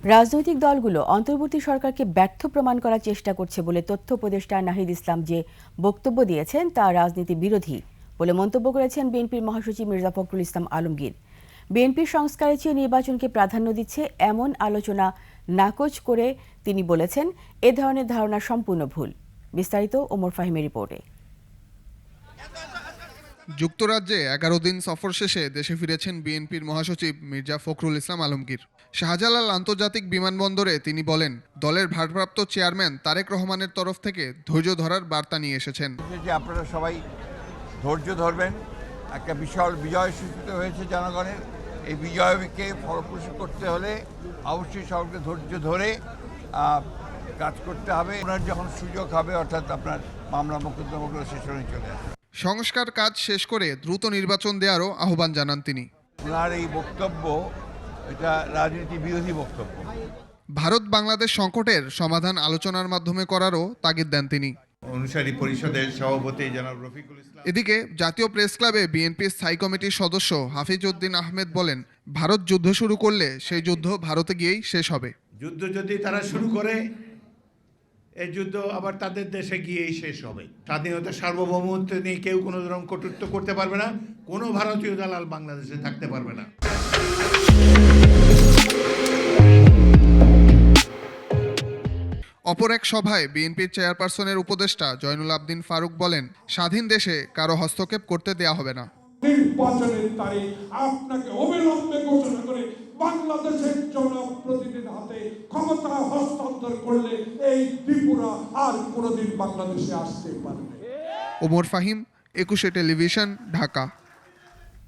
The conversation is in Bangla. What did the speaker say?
রাজনৈতিক দলগুলো অন্তর্বর্তী সরকারকে ব্যর্থ প্রমাণ করার চেষ্টা করছে বলে তথ্য উপদেষ্টা নাহিদ ইসলাম যে বক্তব্য দিয়েছেন তা রাজনীতি বিরোধী বলে মন্তব্য করেছেন বিএনপির মহাসচিব মির্জা ফখরুল ইসলাম আলমগীর। বিএনপির সংস্কারের চেয়ে নির্বাচনকে প্রাধান্য দিচ্ছে এমন আলোচনা নাকচ করে তিনি বলেছেন, এ ধরনের ধারণা সম্পূর্ণ ভুল। বিস্তারিত ওমর ফাহিমের রিপোর্টে। যুক্তরাজ্যে 11 দিন সফর শেষে দেশে ফিরেছেন বিএনপির মহাসচিব মির্জা ফখরুল ইসলাম আলমগীর। শাহজালাল আন্তর্জাতিক বিমানবন্দরে তিনি বলেন, দলের ভারপ্রাপ্ত চেয়ারম্যান তারেক রহমানের তরফ থেকে ধৈর্য ধরার বার্তা নিয়ে এসেছেন। আপনারা সবাই ধৈর্য ধরবেন, একটা বিশাল বিজয় সূচিত হয়েছে জনগণের। এই বিজয়কে ফলপ্রসূ করতে হলে অবশ্যই সবাইকে ধৈর্য ধরে কাজ করতে হবে। আপনার যখন সুযোগ হবে, অর্থাৎ আপনার মামলা মোকদ্দমাগুলো শেষ হয়ে চলে আসবে, সংস্কার কাজ শেষ করে দ্রুত নির্বাচন দেওয়ারও আহ্বান জানান তিনি। ওনার এই বক্তব্য এটা রাজনীতি বিরোধী বক্তব্য। ভারত বাংলাদেশ সংকটের সমাধান আলোচনার মাধ্যমে করারও তাগিদ দেন তিনি। অনুসারী পরিষদের সভাপতি জনাব রফিকুল ইসলাম। এদিকে জাতীয় প্রেস ক্লাবে বিএনপির স্থায়ী কমিটির সদস্য হাফিজ উদ্দিন আহমেদ বলেন, ভারত যুদ্ধ শুরু করলে সেই যুদ্ধ ভারতে গিয়েই শেষ হবে। যুদ্ধ যদি তারা শুরু করে, এই যুদ্ধ আবার তাদের দেশে গিয়েই শেষ হবে। স্বাধীনতা সার্বভৌমত্ব নিয়ে কেউ কোনো রকম কটূক্তি করতে পারবে না, কোনো ভারতীয় দালাল বাংলাদেশে থাকতে পারবে না। অপর এক সভায় বিএনপির চেয়ারপারসনের উপদেষ্টা জয়নুল আবদিন ফারুক বলেন, স্বাধীন দেশে কারো হস্তক্ষেপ করতে দেয়া হবে না। নির্বাচনের তারিখ আপনাকে অবিলম্বে ঘোষণা করে বাংলাদেশের জনপ্রতিনিধির হাতে ক্ষমতা হস্তান্তর করলে এই ত্রিপুরা আর কোনোদিন বাংলাদেশে আসতে পারবে। ওমর ফাহিম, 21 টেলিভিশন, ঢাকা।